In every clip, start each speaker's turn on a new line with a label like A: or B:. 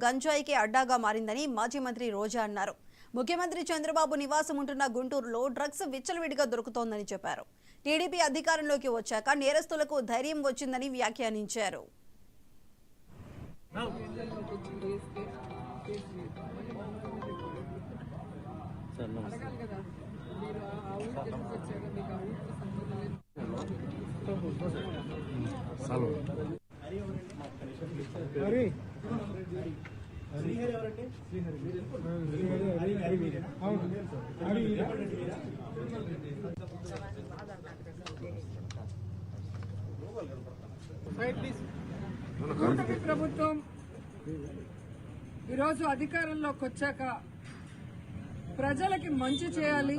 A: గంజాయికి అడ్డాగా మారిందని మాజీ మంత్రి రోజా అన్నారు. ముఖ్యమంత్రి చంద్రబాబు నివాసం ఉంటున్న గుంటూరులో డ్రగ్స్ విచ్చలవిడిగా దొరుకుతోందని చెప్పారు. టీడీపీ అధికారంలోకి వచ్చాక నేరస్తులకు ధైర్యం వచ్చిందని వ్యాఖ్యానించారు.
B: ప్రభుత్వం ఈరోజు అధికారంలోకి వచ్చాక ప్రజలకి మంచి చేయాలి,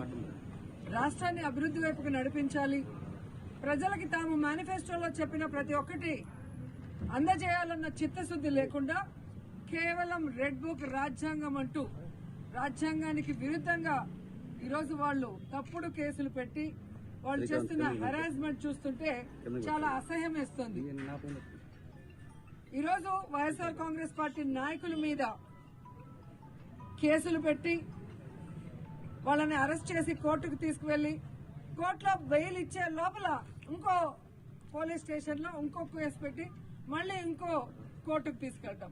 B: రాష్ట్రాన్ని అభివృద్ధి వైపుకు నడిపించాలి, ప్రజలకి తాము మేనిఫెస్టోలో చెప్పిన ప్రతి ఒక్కటి అందజేయాలన్న చిత్తశుద్ధి లేకుండా కేవలం రెడ్ బుక్ రాజ్యాంగం అంటూ రాజ్యాంగానికి విరుద్ధంగా ఈరోజు వాళ్ళు తప్పుడు కేసులు పెట్టి వాళ్ళు చేస్తున్న హెరాస్మెంట్ చూస్తుంటే చాలా అసహ్యం వేస్తుంది. ఈరోజు వైఎస్ఆర్ కాంగ్రెస్ పార్టీ నాయకుల మీద కేసులు పెట్టి వాళ్ళని అరెస్ట్ చేసి కోర్టుకు తీసుకువెళ్లి కోర్టులో బెయిల్ ఇచ్చే లోపల ఇంకో పోలీస్ స్టేషన్ లో ఇంకో కేసు పెట్టి మళ్లీ ఇంకో కోర్టుకు తీసుకెళ్తాం,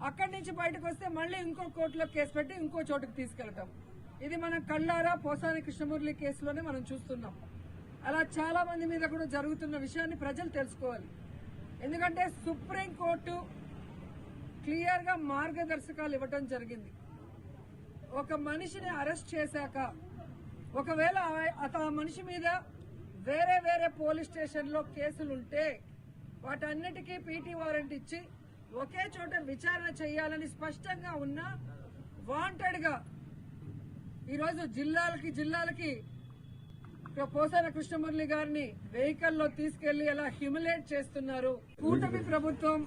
B: అక్కడి నుంచి బయటకు వస్తే మళ్లీ ఇంకో కోర్టులో కేసు పెట్టి ఇంకో చోటుకు తీసుకెళ్తాం. ఇది మనం కళ్ళారా పోసాని కృష్ణమురళి కేసులోనే మనం చూస్తున్నాం. అలా చాలా మంది మీద కూడా జరుగుతున్న విషయాన్ని ప్రజలు తెలుసుకోవాలి. ఎందుకంటే సుప్రీంకోర్టు క్లియర్ గా మార్గదర్శకాలు ఇవ్వడం జరిగింది. ఒక మనిషిని అరెస్ట్ చేశాక ఒకవేళ ఆ మనిషి మీద వేరే వేరే పోలీస్ స్టేషన్ లో కేసులుంటే వాటన్నిటికీ పీటీ వారెంట్ ఇచ్చి ఒకే చోట విచారణ చేయాలని స్పష్టంగా ఉన్న వాంటెడ్ గా ఈరోజు జిల్లాలకి పోసాన కృష్ణమురళి గారిని వెహికల్లో తీసుకెళ్లి అలా హ్యూమిలేట్ చేస్తున్నారు. కూటమి ప్రభుత్వం